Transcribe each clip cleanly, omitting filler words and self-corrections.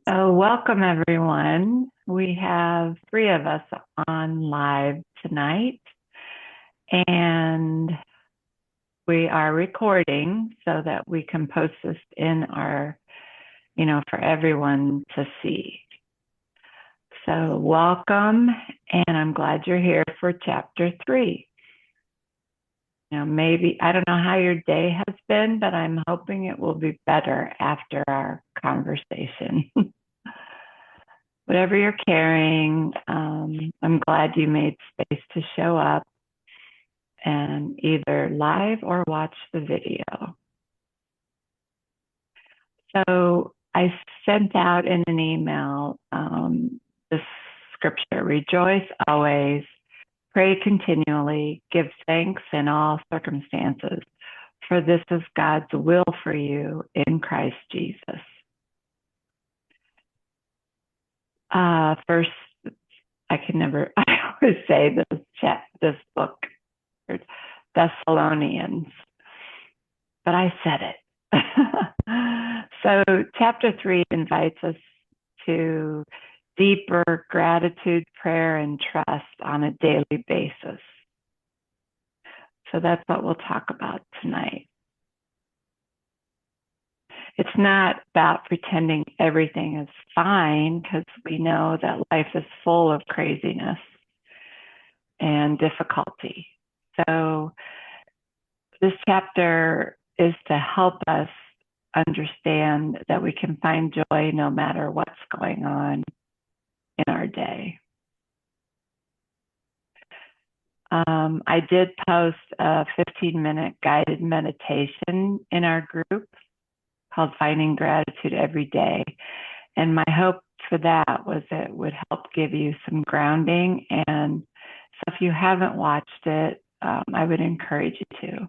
So, welcome everyone. We have three of us on live tonight, and we are recording so that we can post this in our, for everyone to see. So, welcome, and I'm glad you're here for chapter 3. Maybe, I don't know how your day has been, but I'm hoping it will be better after our conversation. Whatever you're carrying, I'm glad you made space to show up and either live or watch the video. So I sent out in an email this scripture: rejoice always, pray continually, give thanks in all circumstances, for this is God's will for you in Christ Jesus. First, I always say this book, Thessalonians, but I said it. So chapter 3 invites us to deeper gratitude, prayer, and trust on a daily basis. So that's what we'll talk about tonight. It's not about pretending everything is fine, because we know that life is full of craziness and difficulty. So this chapter is to help us understand that we can find joy no matter what's going on in our day. I did post a 15-minute guided meditation in our group called Finding Gratitude Every Day. And my hope for that was it would help give you some grounding. And so if you haven't watched it, I would encourage you to.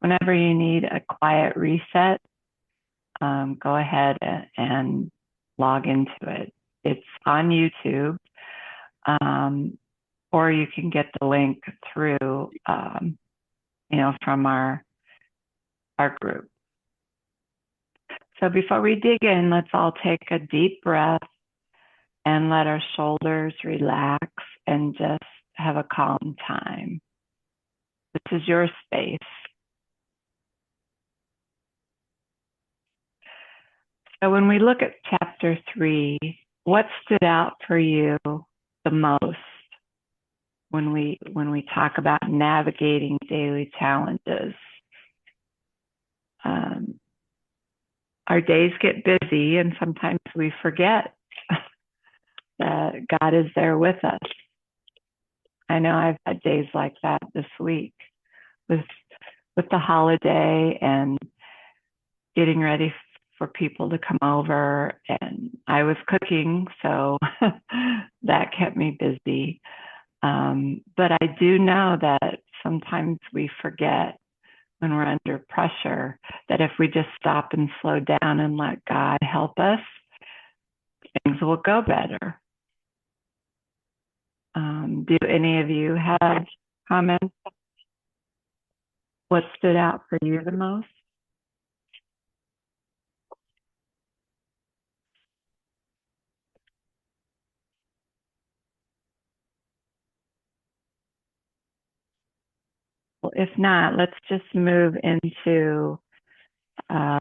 Whenever you need a quiet reset, go ahead and log into it. It's on YouTube, or you can get the link through, from our group. So before we dig in, let's all take a deep breath and let our shoulders relax and just have a calm time. This is your space. So when we look at chapter 3, what stood out for you the most when we talk about navigating daily challenges? Our days get busy, and sometimes we forget that God is there with us. I know I've had days like that this week with the holiday and getting ready for people to come over, and I was cooking, so that kept me busy. But I do know that sometimes we forget when we're under pressure that if we just stop and slow down and let God help us, things will go better. Do any of you have comments? What stood out for you the most? Well, if not, let's just move into, I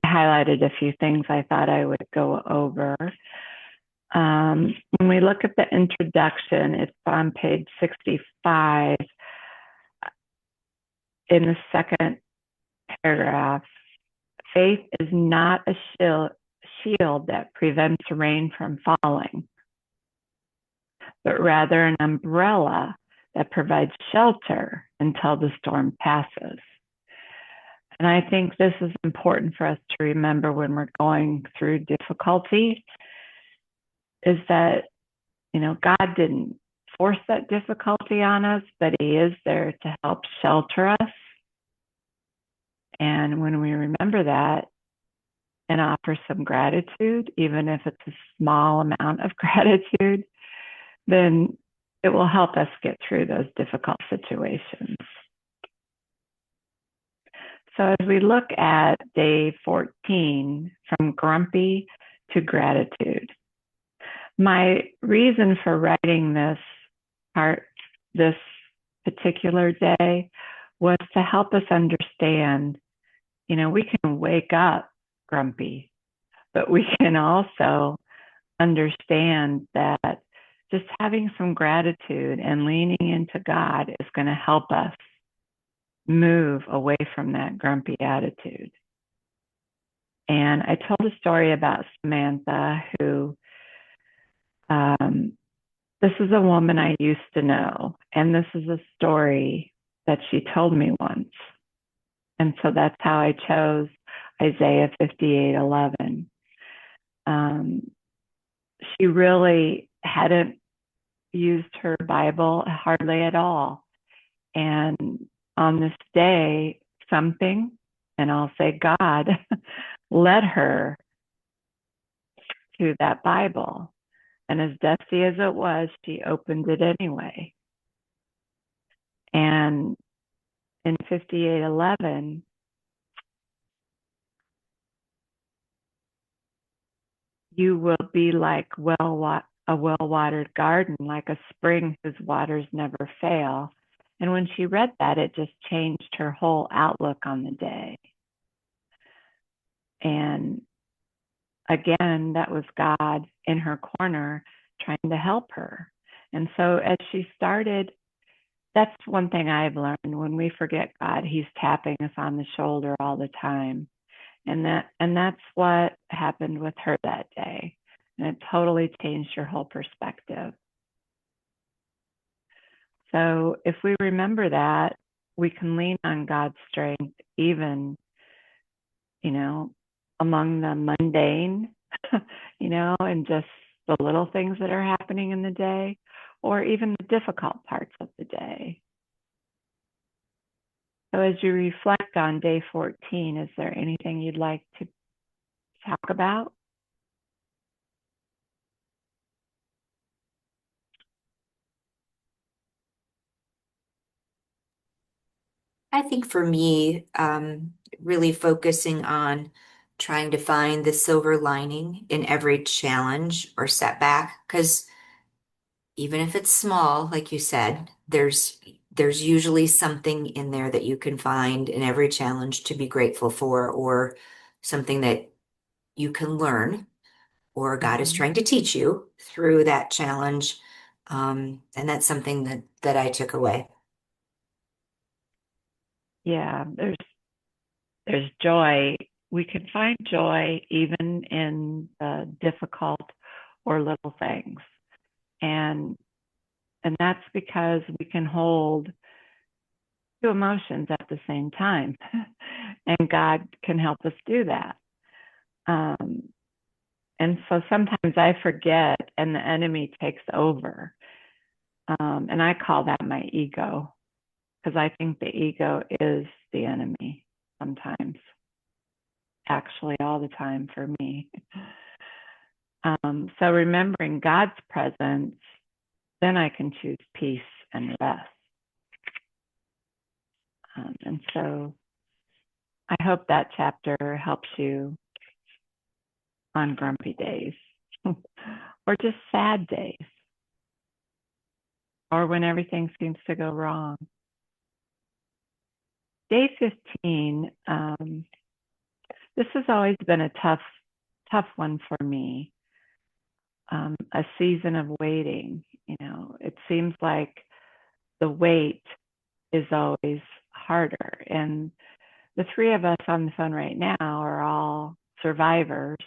highlighted a few things I thought I would go over. When we look at the introduction, it's on page 65. In the second paragraph, faith is not a shield that prevents rain from falling, but rather an umbrella that provides shelter until the storm passes. And I think this is important for us to remember when we're going through difficulty, is that, God didn't force that difficulty on us, but He is there to help shelter us. And when we remember that and offer some gratitude, even if it's a small amount of gratitude, then it will help us get through those difficult situations. So as we look at day 14, from grumpy to gratitude, my reason for writing this particular day was to help us understand, we can wake up grumpy, but we can also understand that just having some gratitude and leaning into God is going to help us move away from that grumpy attitude. And I told a story about Samantha, who, this is a woman I used to know, and this is a story that she told me once. And so that's how I chose Isaiah 58:11. She really hadn't used her Bible hardly at all. And on this day, something, and I'll say God, led her to that Bible. And as dusty as it was, she opened it anyway. And in 58:11, you will be like a well-watered garden, like a spring whose waters never fail. And when she read that, it just changed her whole outlook on the day. And again, that was God in her corner trying to help her. And so as she started, that's one thing I've learned. When we forget God, he's tapping us on the shoulder all the time. And that's what happened with her that day. And it totally changed her whole perspective. So if we remember that, we can lean on God's strength, even, among the mundane, and just the little things that are happening in the day, or even the difficult parts of the day. So as you reflect on day 14, is there anything you'd like to talk about? I think for me, really focusing on trying to find the silver lining in every challenge or setback, because even if it's small, like you said, there's usually something in there that you can find in every challenge to be grateful for, or something that you can learn, or God is Mm-hmm. trying to teach you through that challenge. And that's something that I took away. Yeah, there's joy. We can find joy even in the difficult or little things. And that's because we can hold two emotions at the same time. And God can help us do that. Um, and so sometimes I forget and the enemy takes over. And I call that my ego, because I think the ego is the enemy sometimes, actually, all the time for me. So remembering God's presence, then I can choose peace and rest. And so I hope that chapter helps you on grumpy days or just sad days or when everything seems to go wrong. Day 15, this has always been a tough one for me. A season of waiting. It seems like the wait is always harder. And the three of us on the phone right now are all survivors.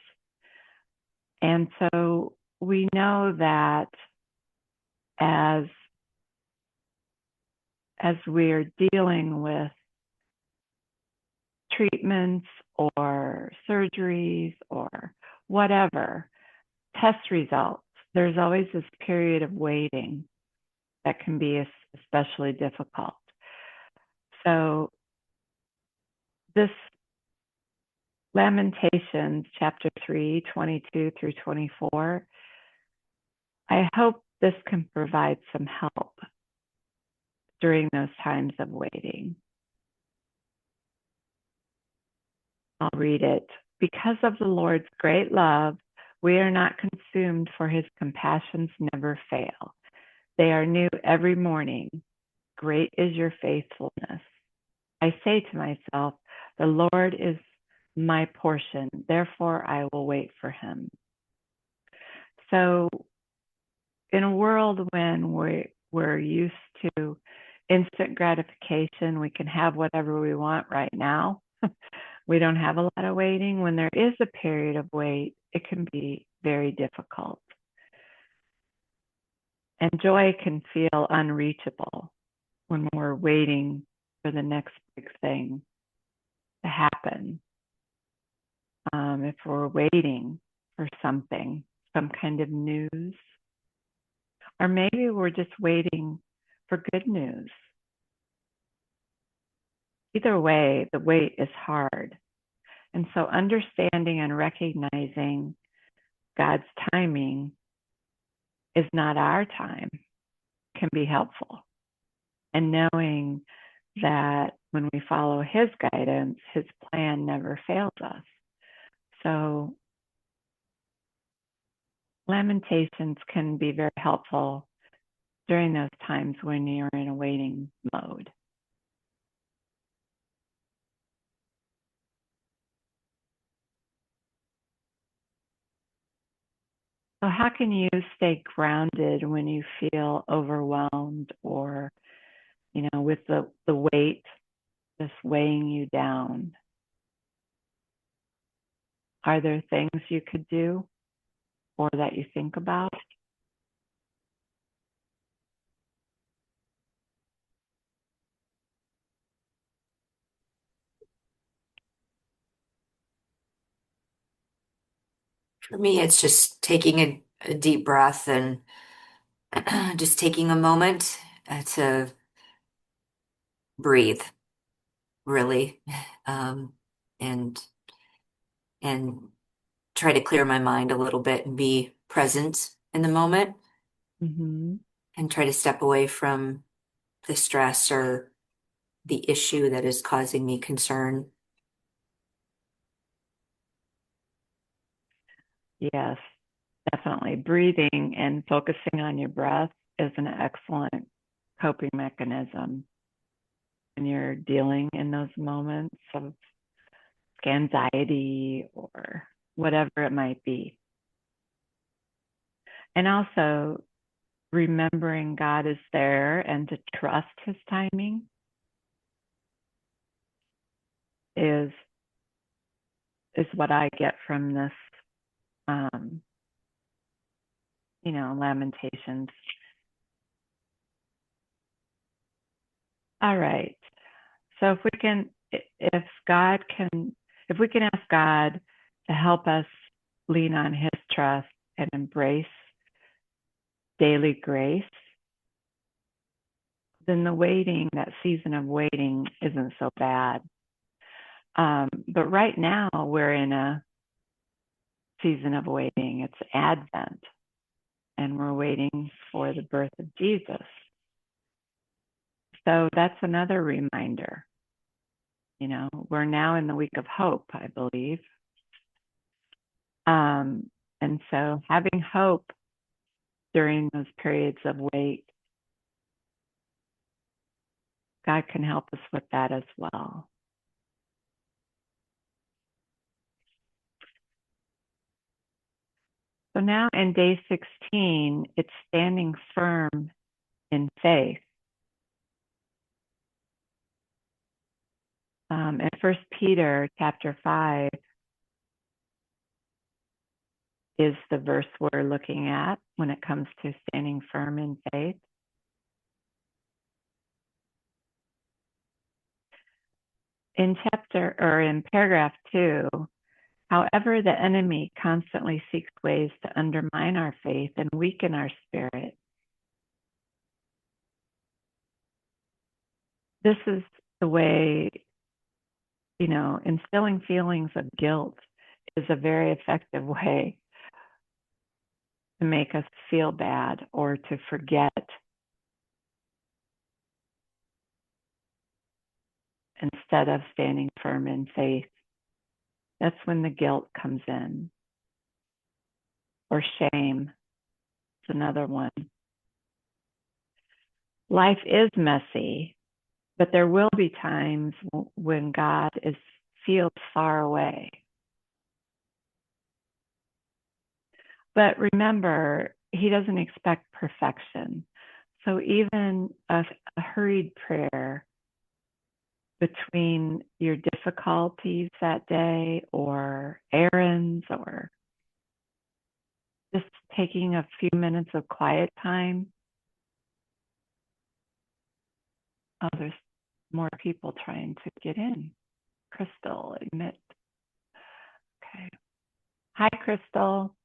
And so we know that as we're dealing with treatments or surgeries or whatever, test results, there's always this period of waiting that can be especially difficult. So this Lamentations chapter 3, 22 through 24, I hope this can provide some help during those times of waiting. I'll read it. Because of the Lord's great love, we are not consumed, for his compassions never fail. They are new every morning. Great is your faithfulness. I say to myself, the Lord is my portion, therefore I will wait for him. So in a world when we're used to instant gratification, we can have whatever we want right now. We don't have a lot of waiting. When there is a period of wait, it can be very difficult. And joy can feel unreachable when we're waiting for the next big thing to happen. If we're waiting for something, some kind of news, or maybe we're just waiting for good news. Either way, the wait is hard. And so understanding and recognizing God's timing is not our time can be helpful. And knowing that when we follow his guidance, his plan never fails us. So lamentations can be very helpful during those times when you're in a waiting mode. So how can you stay grounded when you feel overwhelmed or, with the weight just weighing you down? Are there things you could do or that you think about? For me, it's just taking a deep breath and just taking a moment to breathe, really, um, and and try to clear my mind a little bit and be present in the moment Mm-hmm. and try to step away from the stress or the issue that is causing me concern. Yes, definitely. Breathing and focusing on your breath is an excellent coping mechanism when you're dealing in those moments of anxiety or whatever it might be. And also remembering God is there and to trust his timing is what I get from this lamentations. All right. So if we can ask God to help us lean on his trust and embrace daily grace, then that season of waiting isn't so bad. But right now we're in a season of waiting. It's Advent, and we're waiting for the birth of Jesus. So that's another reminder. We're now in the week of hope, I believe. And so having hope during those periods of wait, God can help us with that as well. So now in day 16, it's standing firm in faith. In 1 Peter chapter 5 is the verse we're looking at when it comes to standing firm in faith. In paragraph 2, however, the enemy constantly seeks ways to undermine our faith and weaken our spirit. This is the way, instilling feelings of guilt is a very effective way to make us feel bad or to forget instead of standing firm in faith. That's when the guilt comes in, or shame. It's another one. Life is messy, but there will be times when God feels far away. But remember, he doesn't expect perfection. So even a hurried prayer between your difficulties that day, or errands, or just taking a few minutes of quiet time. Oh, there's more people trying to get in. Crystal, admit. Okay. Hi, Crystal.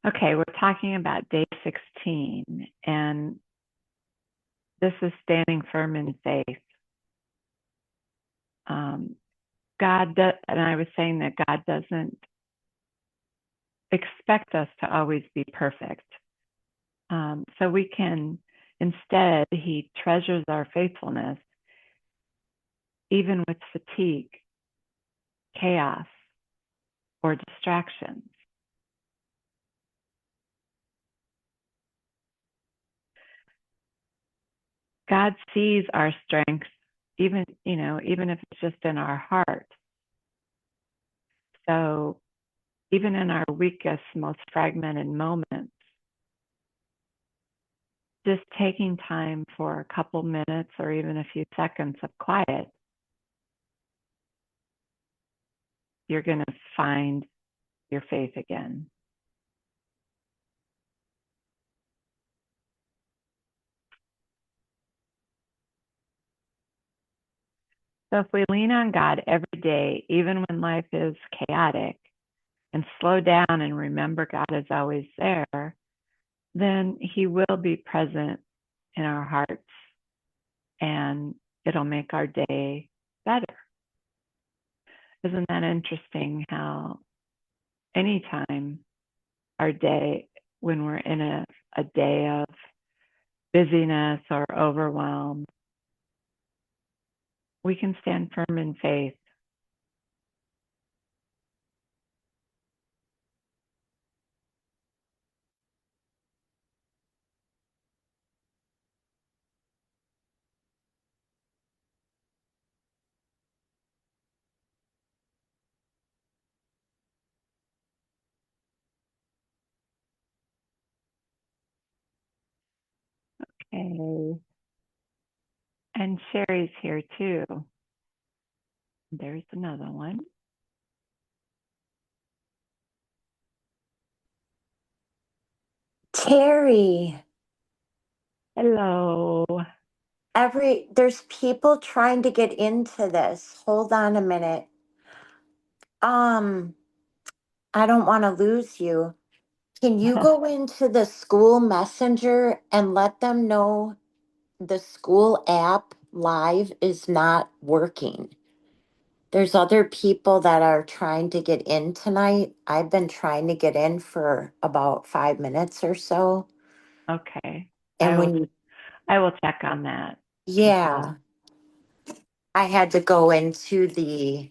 Okay, we're talking about day 16, and this is standing firm in faith. God does, and I was saying that God doesn't expect us to always be perfect. So we can, instead, he treasures our faithfulness, even with fatigue, chaos, or distractions. God sees our strengths, even if it's just in our heart. So even in our weakest, most fragmented moments, just taking time for a couple minutes or even a few seconds of quiet, you're going to find your faith again. So if we lean on God every day, even when life is chaotic, and slow down and remember God is always there, then he will be present in our hearts, and it'll make our day better. Isn't that interesting how anytime our day, when we're in a day of busyness or overwhelm, we can stand firm in faith. Okay. And Sherry's here too. There's another one. Terri, Hello. there's people trying to get into this. Hold on a minute. Um, I don't want to lose you. Can you go into the school messenger and let them know the school app live is not working? There's other people that are trying to get in tonight. I've been trying to get in for about 5 minutes or so. Okay. And when you, I will check on that. yeah, I had to go into the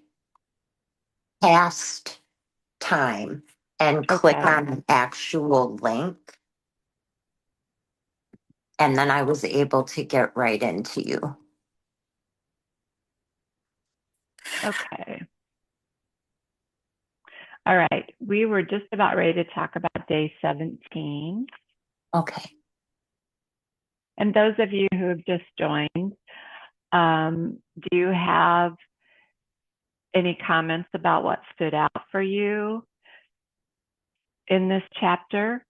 past time and click Okay. on an actual link. And then I was able to get right into you. Okay. All right. We were just about ready to talk about day 17. Okay. And those of you who have just joined, do you have any comments about what stood out for you in this chapter?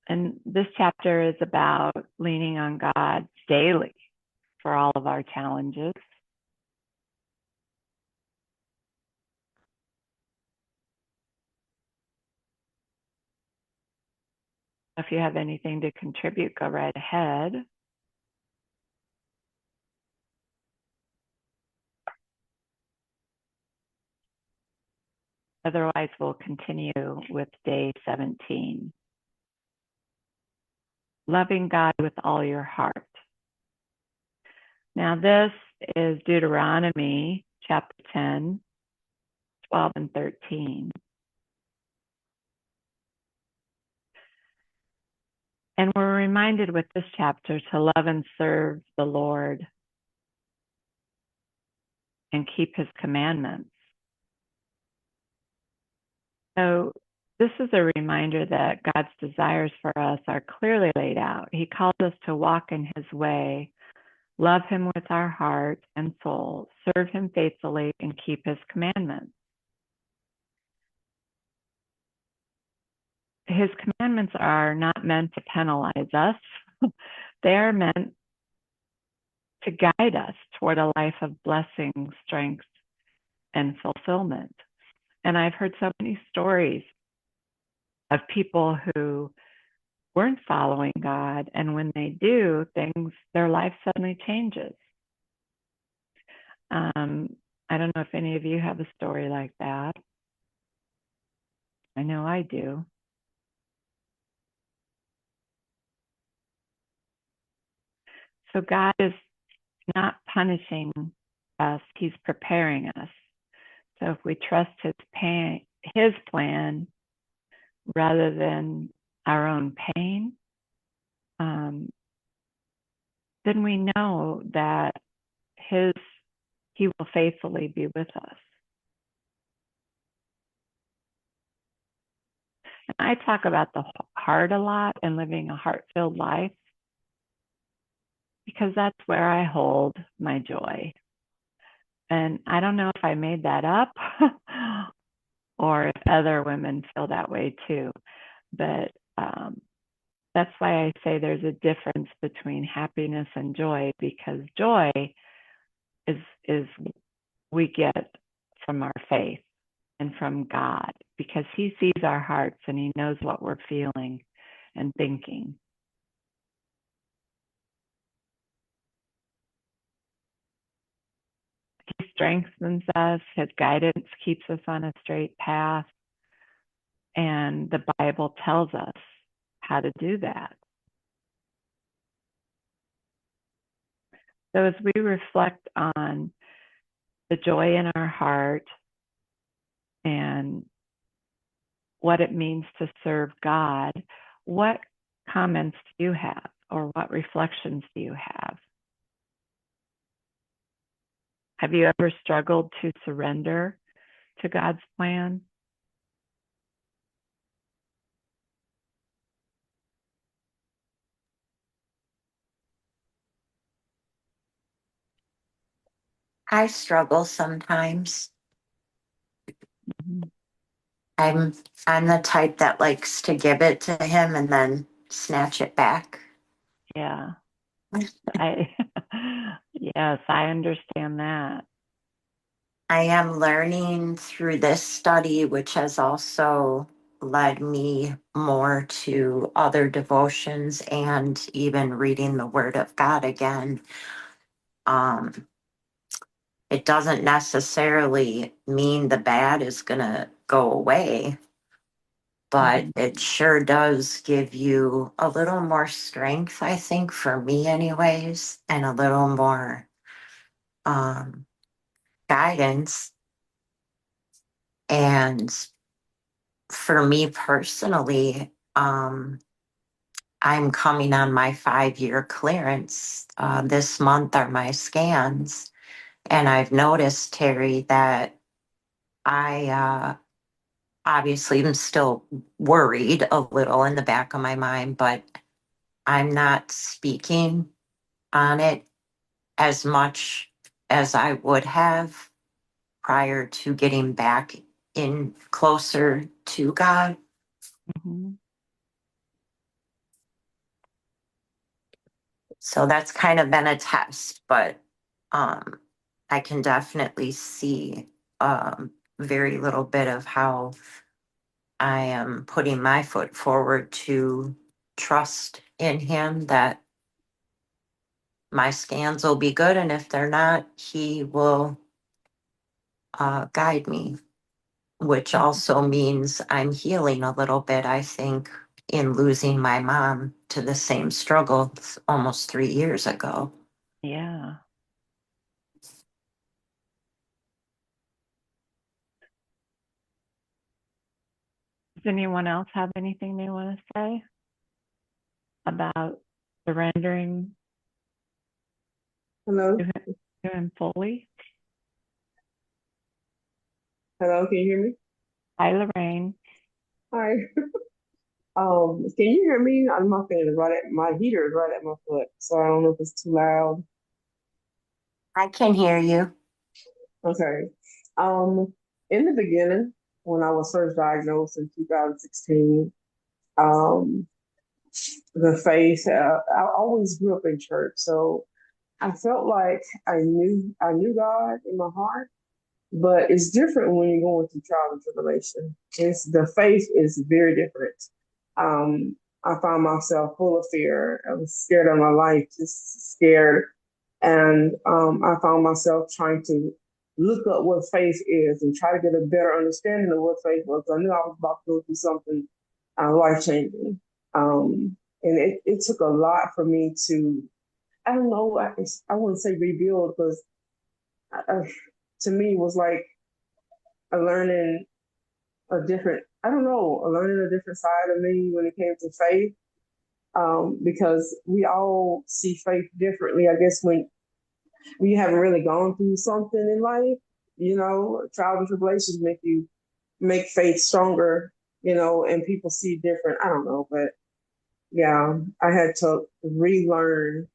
And this chapter is about leaning on God daily for all of our challenges. If you have anything to contribute, go right ahead. Otherwise, we'll continue with day 17. loving God with all your heart. Now, this is Deuteronomy chapter 10, 12, and 13. And we're reminded with this chapter to love and serve the Lord and keep his commandments. So this is a reminder that God's desires for us are clearly laid out. He calls us to walk in his way, love him with our heart and soul, serve him faithfully, and keep his commandments. His commandments are not meant to penalize us. They are meant to guide us toward a life of blessing, strength, and fulfillment. And I've heard so many stories of people who weren't following God, and when they do, their life suddenly changes. I don't know if any of you have a story like that. I know I do. So God is not punishing us, he's preparing us. So if we trust his plan rather than our own pain, then we know that he will faithfully be with us. And I talk about the heart a lot and living a heart-filled life because that's where I hold my joy. And I don't know if I made that up or if other women feel that way too. But that's why I say there's a difference between happiness and joy, because joy is we get from our faith and from God, because he sees our hearts and he knows what we're feeling and thinking. He strengthens us, his guidance keeps us on a straight path, and the Bible tells us how to do that. So as we reflect on the joy in our heart and what it means to serve God, what comments do you have, or what reflections do you have? Have you ever struggled to surrender to God's plan? I struggle sometimes. Mm-hmm. I'm the type that likes to give it to him and then snatch it back. Yeah. Yes, I understand that. I am learning through this study, which has also led me more to other devotions and even reading the Word of God again. It doesn't necessarily mean the bad is going to go away, but it sure does give you a little more strength, I think, for me, anyways, and a little more guidance. And for me personally, I'm coming on my 5-year clearance. This month are my scans. And I've noticed, Terri, that I obviously am still worried a little in the back of my mind, but I'm not speaking on it as much as I would have prior to getting back in closer to God. Mm-hmm. So that's kind of been a test, but I can definitely see very little bit of how I am putting my foot forward to trust in him that my scans will be good. And if they're not, he will guide me, which also means I'm healing a little bit, I think, in losing my mom to the same struggle almost 3 years ago. Yeah. Does anyone else have anything they want to say about surrendering Hello? to him fully? Hello, can you hear me? Hi, Lorraine. Hi. Can you hear me? My fan is right at my heater is right at my foot, so I don't know if it's too loud. I can hear you. Okay. In the beginning, when I was first diagnosed in 2016, um, the faith, I always grew up in church, so I felt like I knew God in my heart. But it's different when you're going through trial and tribulation. The faith is very different. I found myself full of fear. I was scared of my life, just scared. And I found myself trying to look up what faith is and try to get a better understanding of what faith was. I knew I was about to go through something life changing. And it took a lot for me to, I don't know, I wouldn't say rebuild because to me was like a learning a different side of me when it came to faith. Because we all see faith differently. I guess when you haven't really gone through something in life, trials and tribulations make faith stronger, and people see different. I don't know, but yeah, I had to relearn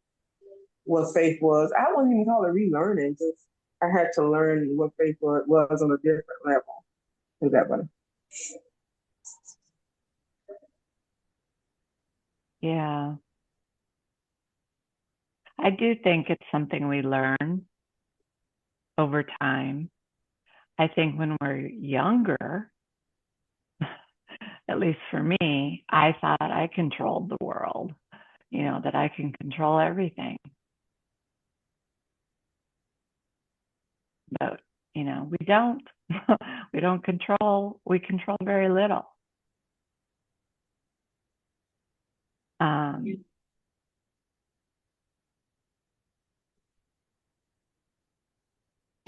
what faith was. I wouldn't even call it relearning, just I had to learn what faith was on a different level. Is that better? Yeah. I do think it's something we learn over time. I think when we're younger, at least for me, I thought I controlled the world, that I can control everything. But, we don't. We control very little. Um,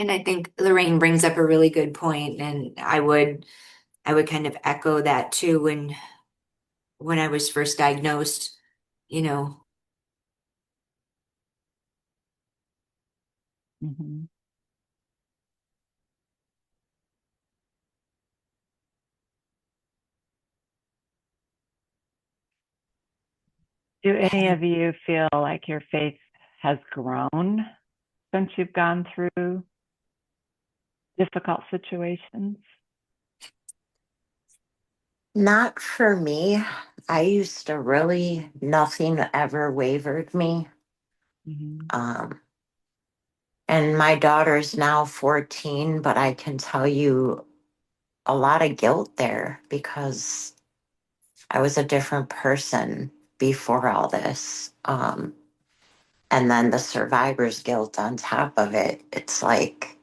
And I think Lorraine brings up a really good point, and I would kind of echo that too when I was first diagnosed, you know. mhm. Do any of you feel like your faith has grown since you've gone through difficult situations? Not for me. I used to really, nothing ever wavered me. Mm-hmm. And my daughter's now 14, but I can tell you a lot of guilt there because I was a different person before all this. And then the survivor's guilt on top of it. It's like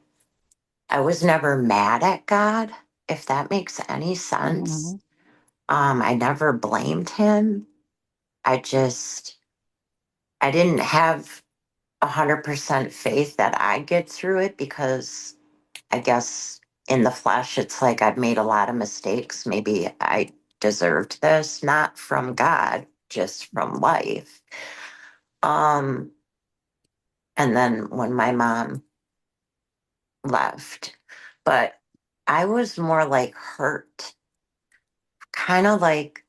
I was never mad at God, if that makes any sense. Mm-hmm. I never blamed him. I didn't have 100% faith that I'd get through it because I guess in the flesh, it's like I've made a lot of mistakes. Maybe I deserved this, not from God, just from life. Um, and then when my mom left, but I was more like hurt, kind of like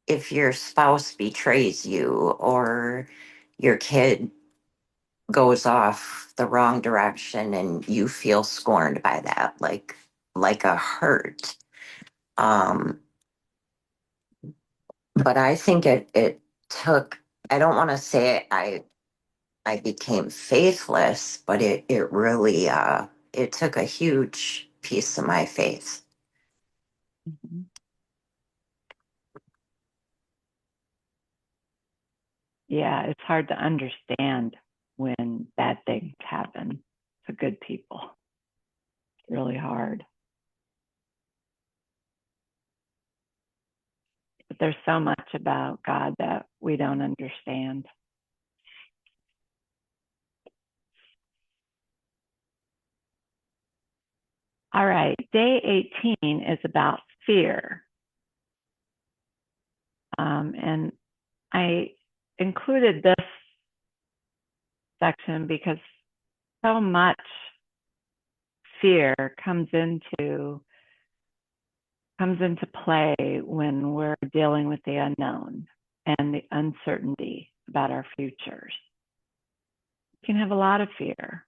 if your spouse betrays you or your kid goes off the wrong direction and you feel scorned by that, like a hurt. Um, but I think it took, I don't want to say I became faithless, but it really it took a huge piece of my faith. Mm-hmm. Yeah, it's hard to understand when bad things happen to good people. It's really hard. But there's so much about God that we don't understand. All right, day 18 is about fear. And I included this section because so much fear comes into play when we're dealing with the unknown and the uncertainty about our futures. We can have a lot of fear.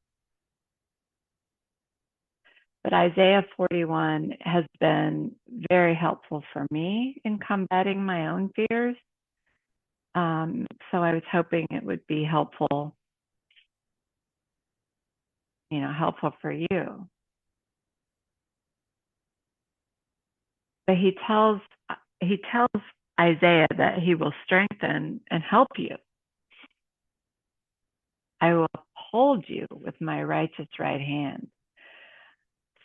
But Isaiah 41 has been very helpful for me in combating my own fears. So I was hoping it would be helpful for you. But he tells Isaiah that he will strengthen and help you. I will uphold you with my righteous right hand,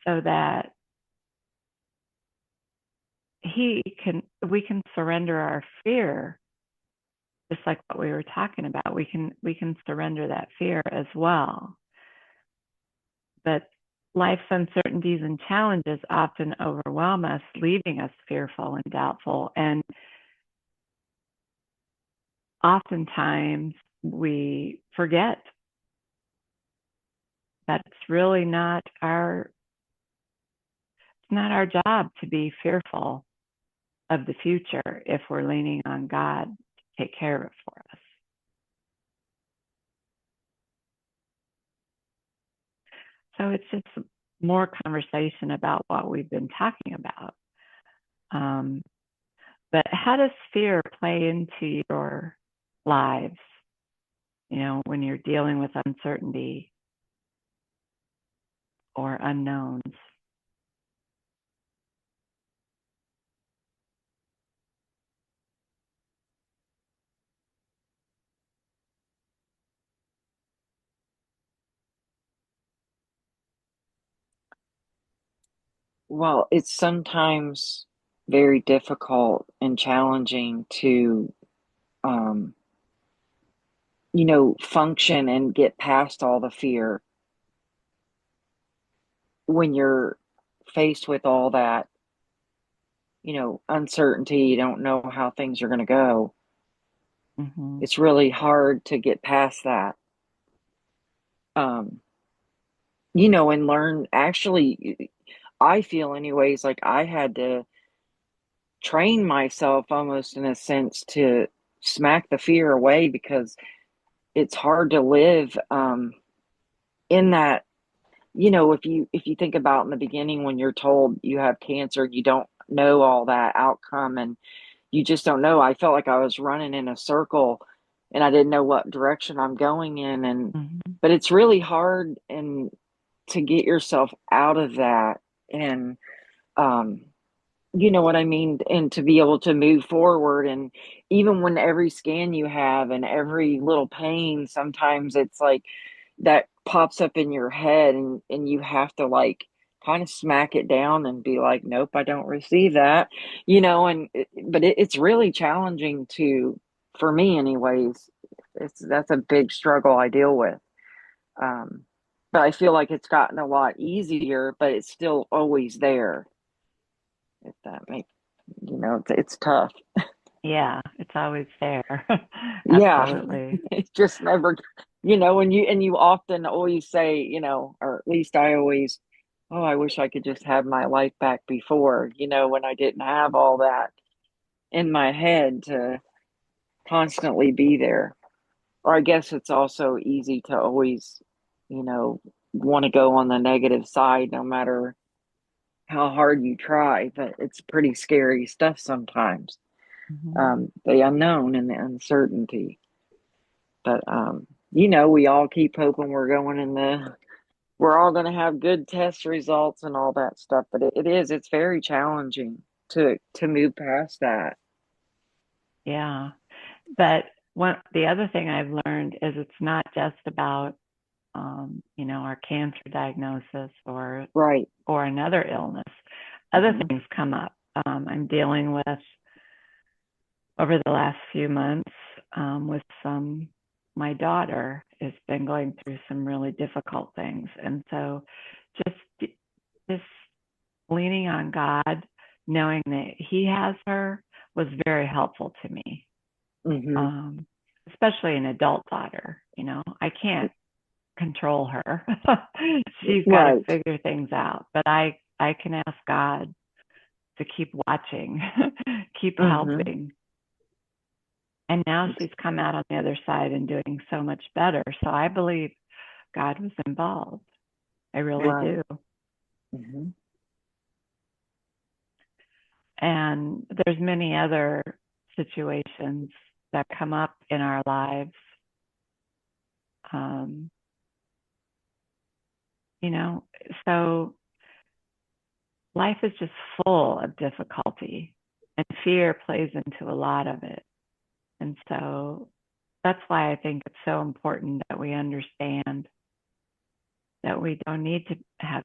so that we can surrender our fear, just like what we were talking about. We can surrender that fear as well. But life's uncertainties and challenges often overwhelm us, leaving us fearful and doubtful. And oftentimes we forget that it's really not our job to be fearful of the future if we're leaning on God to take care of it for us. So it's just more conversation about what we've been talking about. But how does fear play into your lives? When you're dealing with uncertainty or unknowns. Well, it's sometimes very difficult and challenging to, um, function and get past all the fear when you're faced with all that, uncertainty. You don't know how things are going to go. Mm-hmm. It's really hard to get past that. And learn. Actually, I feel anyways like I had to train myself almost in a sense to smack the fear away, because it's hard to live in that. If you think about in the beginning when you're told you have cancer and you don't know all that outcome and you just don't know. I felt like I was running in a circle and I didn't know what direction I'm going in. But it's really hard to get yourself out of that, and you know what I mean, and to be able to move forward. And even when every scan you have and every little pain, sometimes it's like that pops up in your head, and you have to like kind of smack it down and be like, nope, I don't receive that, but it's really challenging for me anyways. That's a big struggle I deal with. But I feel like it's gotten a lot easier, but it's still always there. If that makes, it's tough. Yeah, it's always there. Yeah, Absolutely. it's just never, and you often always say, or at least I always, oh, I wish I could just have my life back before, when I didn't have all that in my head to constantly be there. Or I guess it's also easy to always, want to go on the negative side no matter how hard you try, but it's pretty scary stuff sometimes. The unknown and the uncertainty. But we all keep hoping we're all going to have good test results and all that stuff. But it's very challenging to move past that. Yeah. But the other thing I've learned is it's not just about, our cancer diagnosis or Right. another illness. Other things come up. I'm dealing with over the last few months with my daughter has been going through some really difficult things. And so just leaning on God, knowing that He has her, was very helpful to me. Especially an adult daughter. I can't control her. She's got to figure things out. But I can ask God to keep watching, keep helping. And now she's come out on the other side and doing so much better. So I believe God was involved. I really do. And there's many other situations that come up in our lives. So life is just full of difficulty, and fear plays into a lot of it. And so that's why I think it's so important that we understand that we don't need to have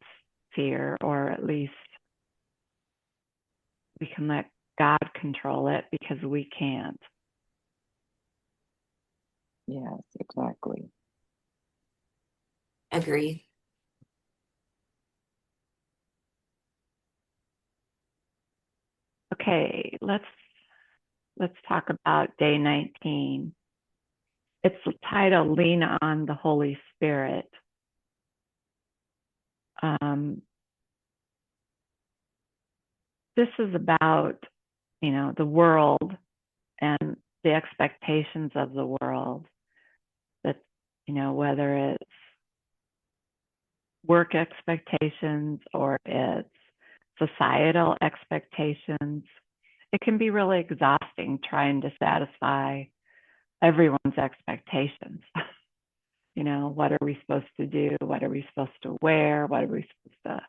fear, or at least we can let God control it, because we can't. Yes, exactly. Agree. Okay, let's talk about day 19. It's titled Lean on the Holy Spirit. This is about, the world and the expectations of the world. That, whether it's work expectations or it's societal expectations, it can be really exhausting trying to satisfy everyone's expectations. What are we supposed to do? What are we supposed to wear? What are we supposed to,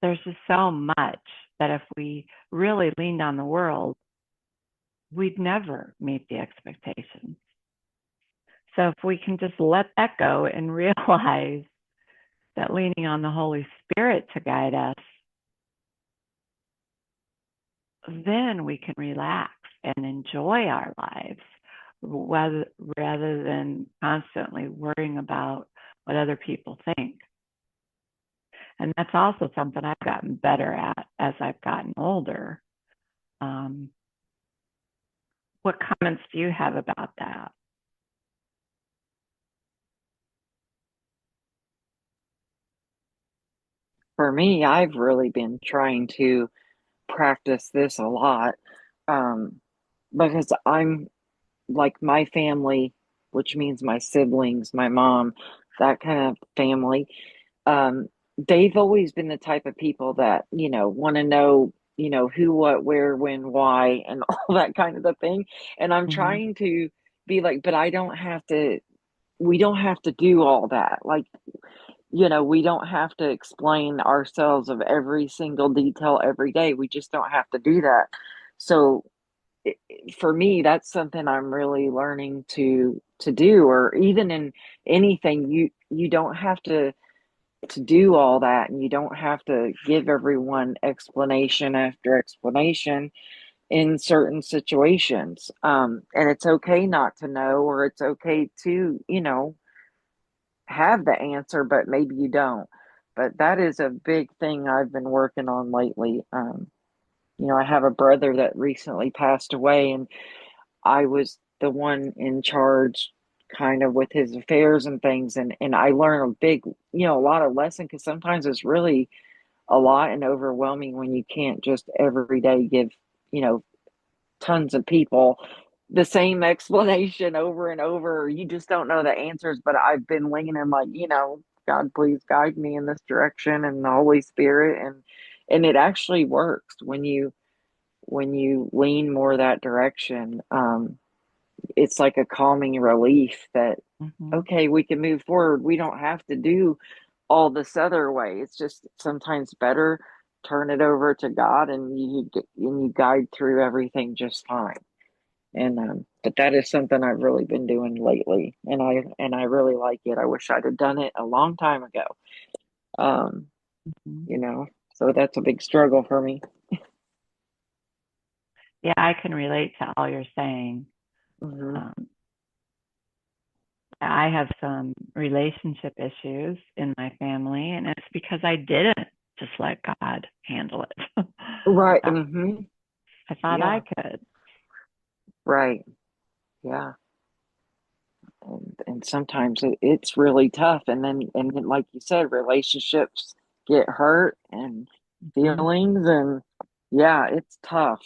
there's just so much that if we really leaned on the world, we'd never meet the expectations. So if we can just let that go and realize that leaning on the Holy Spirit to guide us, then we can relax and enjoy our lives rather than constantly worrying about what other people think. And that's also something I've gotten better at as I've gotten older. What comments do you have about that? For me, I've really been trying to practice this a lot, because I'm like my family, which means my siblings, my mom, that kind of family. They've always been the type of people that, want to know, who, what, where, when, why, and all that kind of the thing. And I'm trying to be like, but we don't have to do all that. Like, we don't have to explain ourselves of every single detail every day. We just don't have to do that. So for me, that's something I'm really learning to do. Or even in anything, you don't have to do all that, and you don't have to give everyone explanation after explanation in certain situations. And it's okay not to know, or it's okay to, have the answer, but maybe you don't. But that is a big thing I've been working on lately. I have a brother that recently passed away, and I was the one in charge kind of with his affairs and things. And I learned a lot of lesson, because sometimes it's really a lot and overwhelming when you can't just every day give, tons of people the same explanation over and over. You just don't know the answers. But I've been leaning like, God, please guide me in this direction, and the Holy Spirit. And it actually works when you lean more that direction. It's like a calming relief that, okay, we can move forward. We don't have to do all this other way. It's just sometimes better turn it over to God, and you guide through everything just fine. And but that is something I've really been doing lately, and I really like it. I wish I'd have done it a long time ago. So that's a big struggle for me. Yeah, I can relate to all you're saying. Hmm. Um, I have some relationship issues in my family, and it's because I didn't just let God handle it. Right. I Hmm. thought I Yeah. could. Right. Yeah. And sometimes it's really tough. And then, like you said, relationships get hurt and Mhm. feelings, and yeah, it's tough.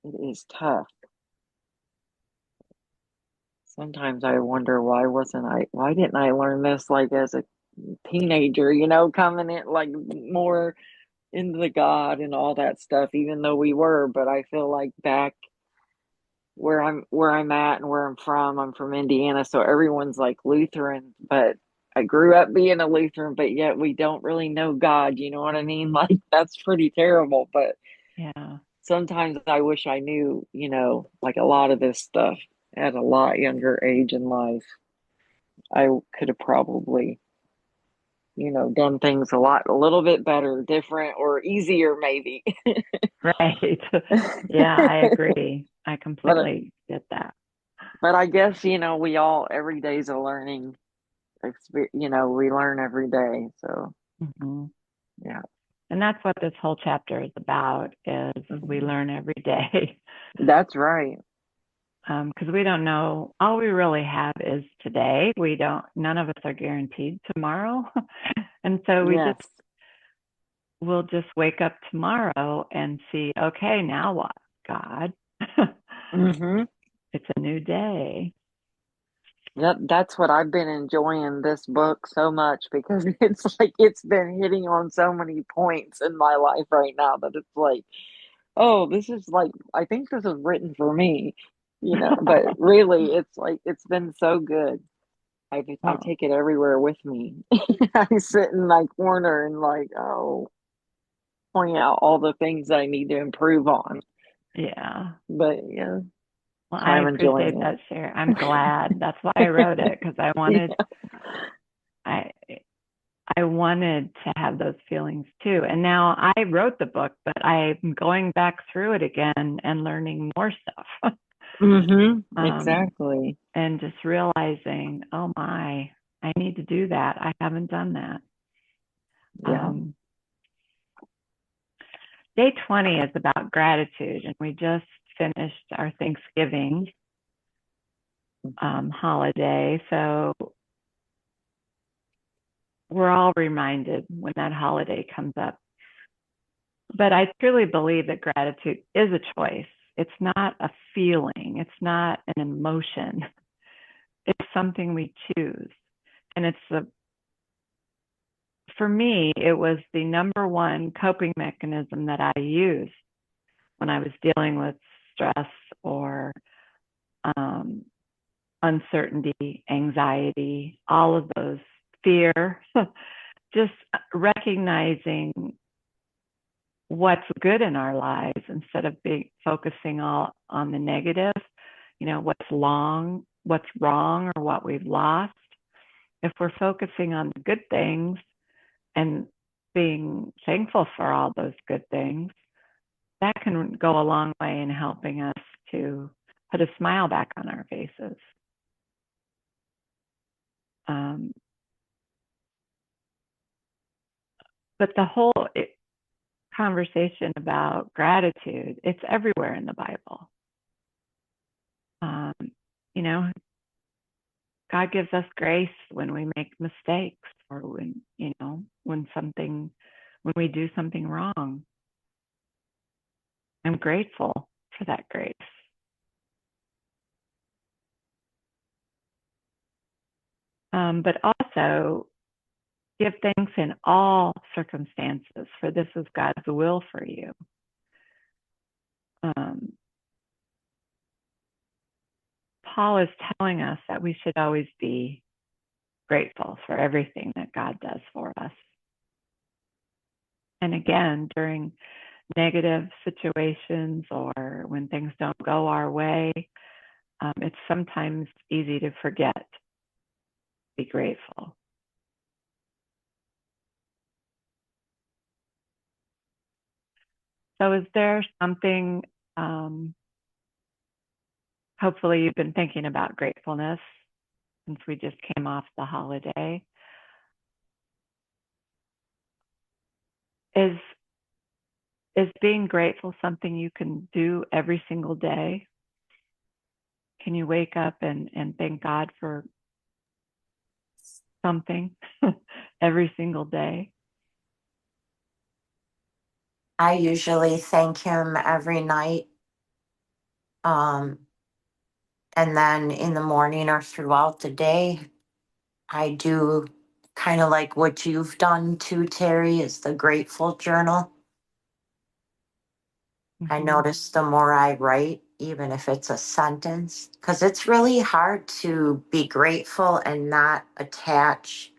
It is tough. Sometimes I wonder why didn't I learn this like as a teenager, coming in like more into the God and all that stuff, even though we were, but I feel like back where I'm at and where I'm from Indiana, so everyone's like Lutheran, but I grew up being a Lutheran, but yet we don't really know God, you know what I mean? Like that's pretty terrible, but Yeah. sometimes I wish I knew, like a lot of this stuff at a lot younger age in life. I could have probably, done things a little bit better, different, or easier, maybe. Right. Yeah, I agree. I but completely get that. but I guess we all every day's a learning experience. We learn every day. So Hmm. yeah. And that's what this whole chapter is about, is we Hmm. learn every day. That's right. Because we don't know, all we really have is today. None of us are guaranteed tomorrow. And so Yes. we'll just wake up tomorrow and see, okay, now what, God? Hmm. It's a new day. Yep, that's what I've been enjoying this book so much because it's like it's been hitting on so many points in my life right now that it's like, oh, this is like, I think this is written for me, but really it's like, it's been so good. I Well, take it everywhere with me. I sit in my corner and like, oh, point out all the things I need to improve on. yeah. But yeah, Well, so I I'm appreciate enjoying that share. I'm glad. That's why I wrote it, because it. I I wanted to have those feelings too. And now I wrote the book, but I'm going back through it again and learning more stuff. um, Exactly. and just realizing, oh my, I need to do that. I haven't done that. Yeah. Um, Day 20 is about gratitude, and we just finished our Thanksgiving holiday. So we're all reminded when that holiday comes up. But I truly believe that gratitude is a choice. It's not a feeling, it's not an emotion. It's something we choose. And for me, it was the number one coping mechanism that I used when I was dealing with stress or um, uncertainty, anxiety, all of those, fear. Just recognizing what's good in our lives instead of focusing all on the negative, what's wrong or what we've lost. If we're focusing on the good things and being thankful for all those good things, that can go a long way in helping us to put a smile back on our faces. Um, but the whole conversation about gratitude, it's everywhere in the Bible. Um, you know, God gives us grace when we make mistakes or when we do something wrong. I'm grateful for that grace. But also give thanks in all circumstances, for this is God's will for you. Um, Paul is telling us that we should always be grateful for everything that God does for us. And again, during negative situations or when things don't go our way, it's sometimes easy to forget to be grateful. So is there something hopefully you've been thinking about gratefulness since we just came off the holiday. Is being grateful something you can do every single day? Can you wake up and thank God for something every single day? I usually thank him every night. Um, and then in the morning or throughout the day, I do kind of like what you've done too, Terry, is the grateful journal. I Mm-hmm. notice the more I write, even if it's a sentence, because it's really hard to be grateful and not attach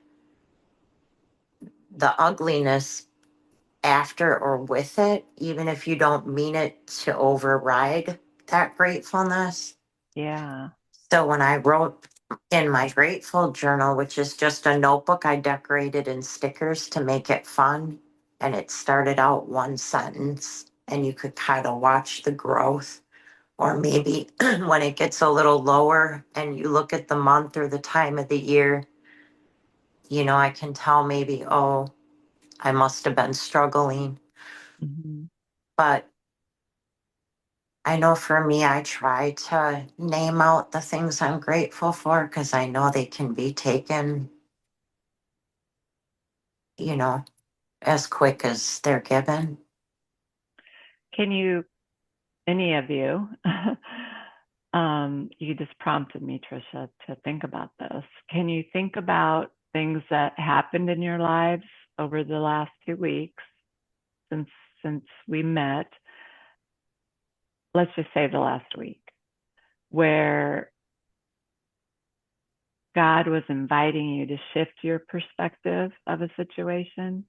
the ugliness after or with it, even if you don't mean it to override that gratefulness. Yeah. So when I wrote in my grateful journal, which is just a notebook I decorated in stickers to make it fun, and it started out one sentence, and you could kind of watch the growth. Or maybe when it gets a little lower and you look at the month or the time of the year, I can tell maybe, oh, I must have been struggling. Mm-hmm. But I know for me, I try to name out the things I'm grateful for because I know they can be taken, you know, as quick as they're given. Can you, any of you, you just prompted me, Trisha, to think about this. Can you think about things that happened in your lives over the last 2 weeks since we met? Let's just say the last week, where God was inviting you to shift your perspective of a situation,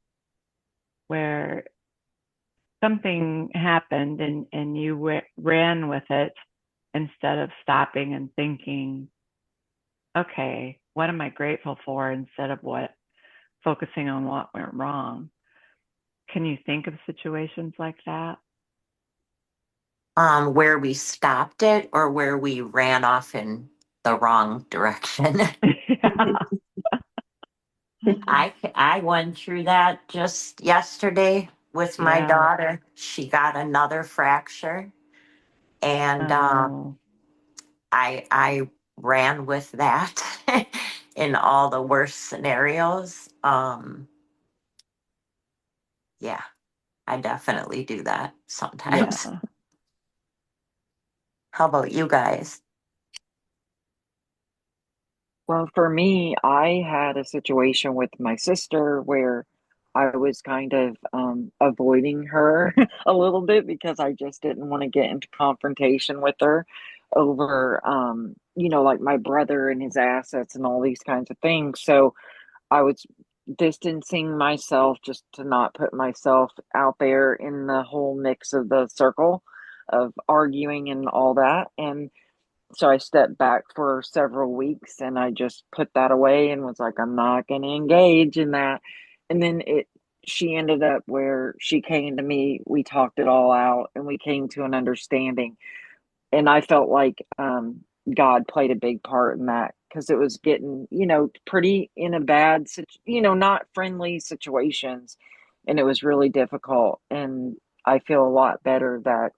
where something happened and you ran with it instead of stopping and thinking, okay, what am I grateful for, instead of focusing on what went wrong. Can you think of situations like that? Where we stopped it or where we ran off in the wrong direction. I went through that just yesterday with my Yeah. daughter. She got another fracture, and Oh, I ran with that in all the worst scenarios. Yeah, I definitely do that sometimes. yeah. How about you guys? Well, for me, I had a situation with my sister where I was kind of avoiding her a little bit because I just didn't want to get into confrontation with her over, like my brother and his assets and all these kinds of things. So I was distancing myself just to not put myself out there in the whole mix of the circle of arguing and all that. And so I stepped back for several weeks and I just put that away and was like, I'm not going to engage in that. And then she ended up where she came to me, we talked it all out and we came to an understanding. And I felt like God played a big part in that because it was getting, pretty in a bad, not friendly situations. And it was really difficult. And I feel a lot better that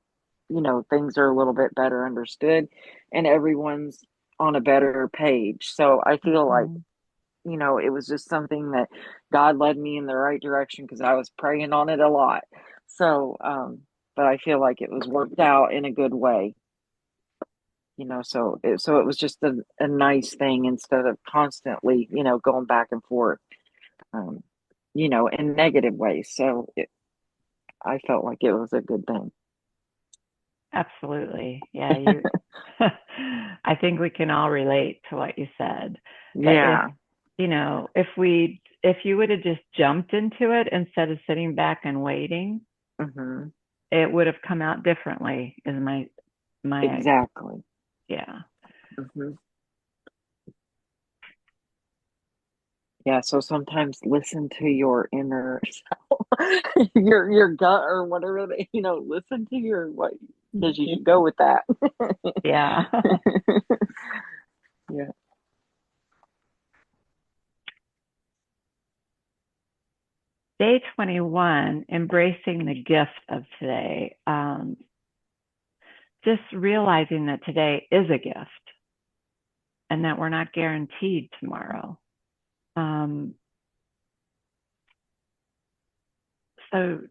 things are a little bit better understood and everyone's on a better page. So I feel like, Mhm. it was just something that God led me in the right direction because I was praying on it a lot. So, but I feel like it was worked out in a good way, so it was just a nice thing instead of constantly, going back and forth, um, in negative ways. So I felt like it was a good thing. Absolutely. Yeah, you I think we can all relate to what you said. That Yeah. if you would have just jumped into it instead of sitting back and waiting, Hmm. it would have come out differently, is my Exactly. yeah. Hmm. Yeah, so sometimes listen to your inner self, your gut or whatever listen to your what because you should go with that. Yeah. Yeah. Day 21, embracing the gift of today. Just realizing that today is a gift and that we're not guaranteed tomorrow. So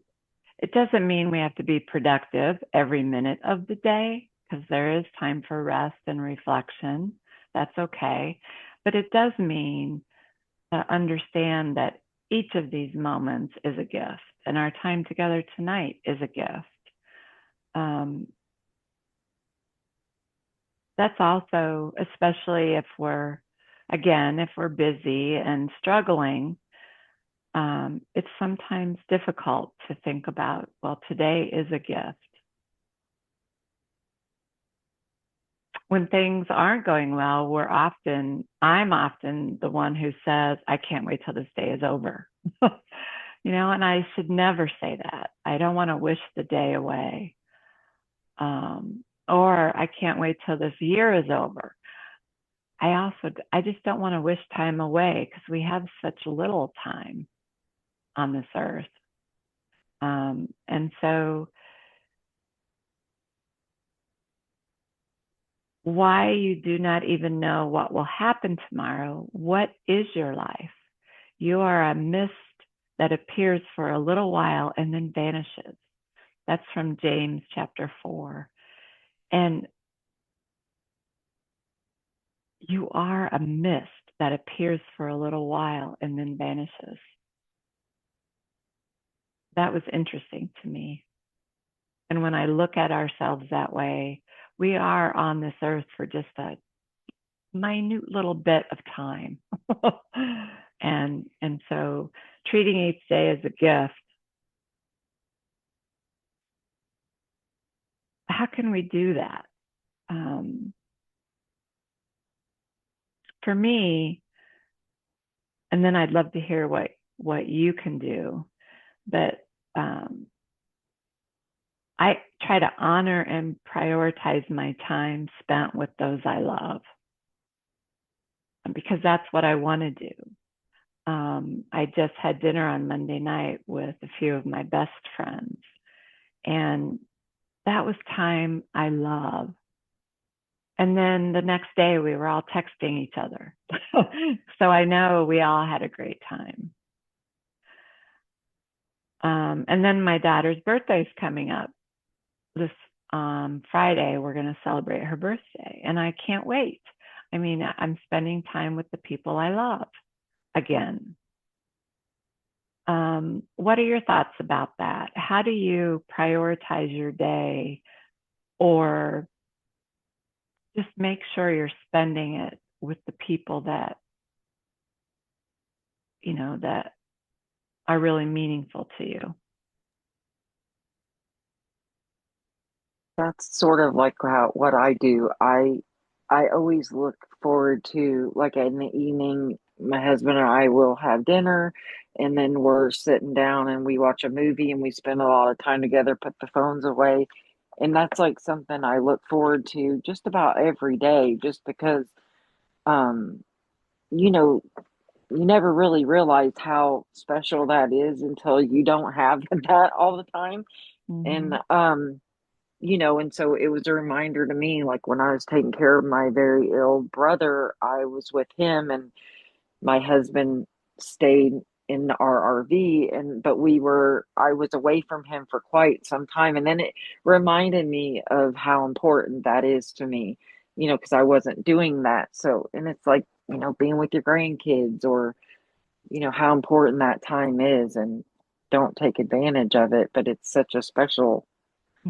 it doesn't mean we have to be productive every minute of the day, because there is time for rest and reflection. That's okay. But it does mean to understand that each of these moments is a gift, and our time together tonight is a gift. That's also, especially if we're busy and struggling, it's sometimes difficult to think about, well, today is a gift. When things aren't going well, I'm often the one who says, I can't wait till this day is over. And I should never say that. I don't want to wish the day away. Or I can't wait till this year is over. I just don't want to wish time away, because we have such little time on this earth. And so why you do not even know what will happen tomorrow, what is your life? You are a mist that appears for a little while and then vanishes. That's from James chapter 4. And you are a mist that appears for a little while and then vanishes. That was interesting to me. And when I look at ourselves that way, we are on this earth for just a minute little bit of time. and so treating each day as a gift, how can we do that? For me, and then I'd love to hear what you can do, but I try to honor and prioritize my time spent with those I love, because that's what I want to do. I just had dinner on Monday night with a few of my best friends, and that was time I love. And then the next day we were all texting each other. So I know we all had a great time. And then my daughter's birthday is coming up. This Friday, we're going to celebrate her birthday, and I can't wait. I mean, I'm spending time with the people I love again. What are your thoughts about that? How do you prioritize your day, or just make sure you're spending it with the people that that are really meaningful to you? That's sort of like what I do. I always look forward to, like, in the evening, my husband and I will have dinner, and then we're sitting down and we watch a movie and we spend a lot of time together, put the phones away. And that's like something I look forward to just about every day, just because um you know, you never really realize how special that is until you don't have that all the time. And Mm-hmm. and so it was a reminder to me, like when I was taking care of my very ill brother, I was with him, and my husband stayed in our RV, but I was away from him for quite some time. And then it reminded me of how important that is to me, because I wasn't doing that. So, and it's like, being with your grandkids, or, how important that time is, and don't take advantage of it, but it's such a special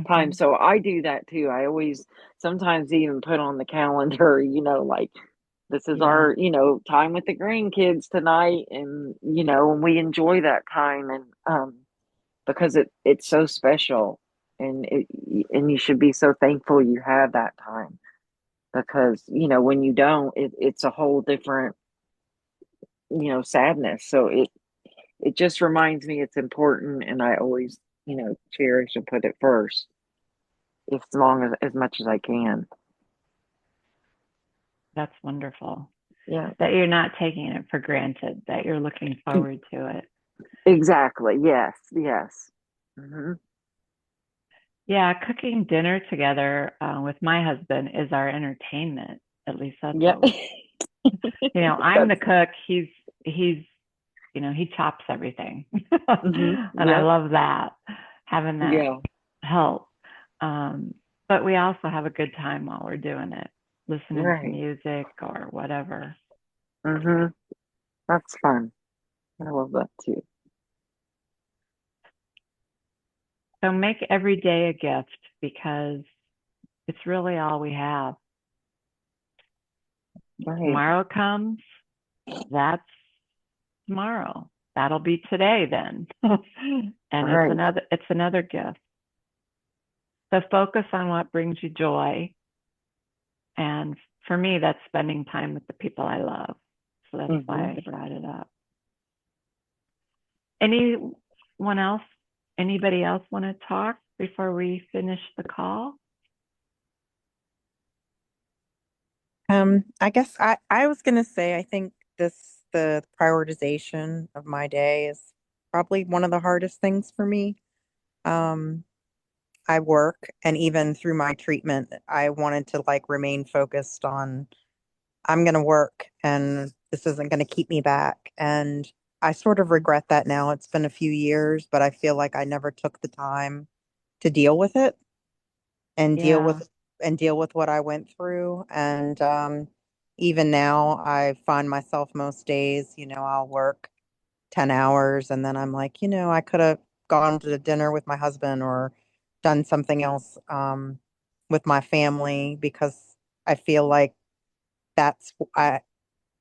time. Mm-hmm. So I do that too. I always sometimes even put on the calendar, like, this is Yeah. our, time with the grandkids tonight, and and we enjoy that time, and because it's so special, and you should be so thankful you have that time, because when you don't, it's a whole different, sadness. So it just reminds me it's important, and I always, cherish and put it first. as much as I can. That's wonderful. Yeah, That you're not taking it for granted, that you're looking forward to it. exactly. Yes, yes. Hmm. Yeah, cooking dinner together with my husband is our entertainment. At least that's Yep. what I'm the That's cook. He's he chops everything. And I Yep. love that, having that Yeah. help. But we also have a good time while we're doing it, listening to Right. music or whatever. Hmm. That's fun. I love that too. So make every day a gift because it's really all we have. Right. Tomorrow comes, that's tomorrow. That'll be today then. And Right. it's another gift. So focus on what brings you joy. And for me, that's spending time with the people I love. So that's Hmm. why I brought it up. Anyone else, anybody else want to talk before we finish the call? I guess I was gonna say I think the prioritization of my day is probably one of the hardest things for me. Um, I work and even through my treatment, I wanted to like remain focused on I'm gonna work and this isn't gonna keep me back. And I sort of regret that now. It's been a few years, but I feel like I never took the time to deal with it and Yeah, deal with what I went through. And even now, I find myself most days, I'll work 10 hours and then I'm like, I could have gone to dinner with my husband or done something else with my family because I feel like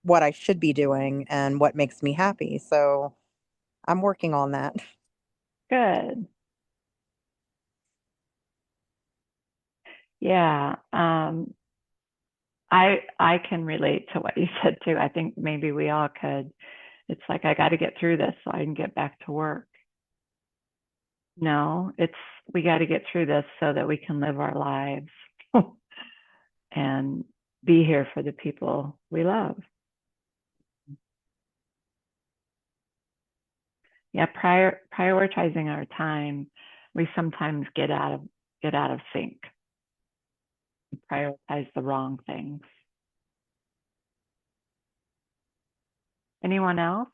what I should be doing and what makes me happy. So I'm working on that. good. Yeah. I can relate to what you said too. I think maybe we all could. It's like I got to get through this so I can get back to work. No, it's we got to get through this so that we can live our lives and be here for the people we love. Yeah, prioritizing our time, we sometimes get out of sync, prioritize the wrong things. Anyone else?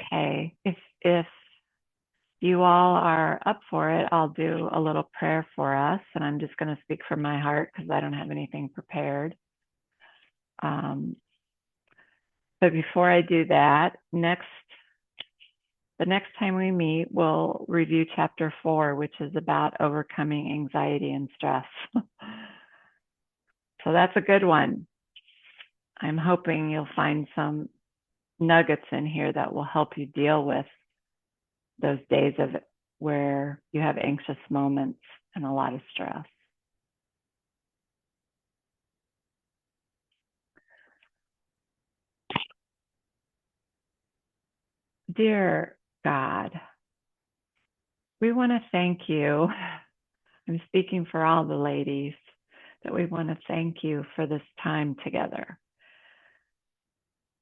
Okay. If you all are up for it, I'll do a little prayer for us, and I'm just going to speak from my heart because I don't have anything prepared. But before I do that, the next time we meet, we'll review chapter 4, which is about overcoming anxiety and stress. So that's a good one. I'm hoping you'll find some nuggets in here that will help you deal with those days of where you have anxious moments and a lot of stress. Dear God, we want to thank you. I'm speaking for all the ladies that we want to thank you for this time together.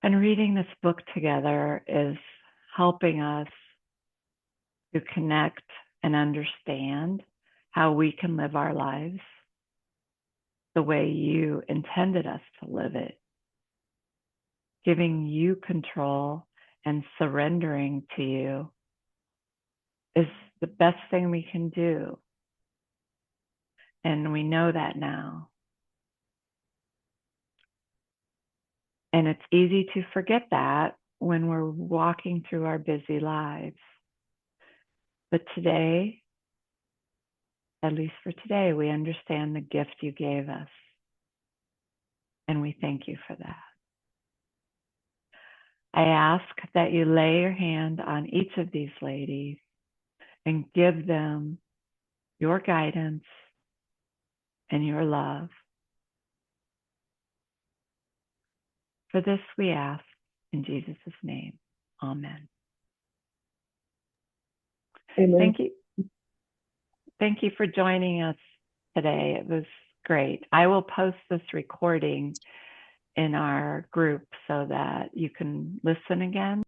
And reading this book together is helping us to connect and understand how we can live our lives the way you intended us to live it, giving you control and surrendering to you is the best thing we can do. And we know that now. And it's easy to forget that when we're walking through our busy lives. But today, at least for today, we understand the gift you gave us. And we thank you for that. I ask that you lay your hand on each of these ladies and give them your guidance and your love. For this we ask in Jesus' name. Amen. Amen. Thank you. Thank you for joining us today. It was great. I will post this recording in our group so that you can listen again.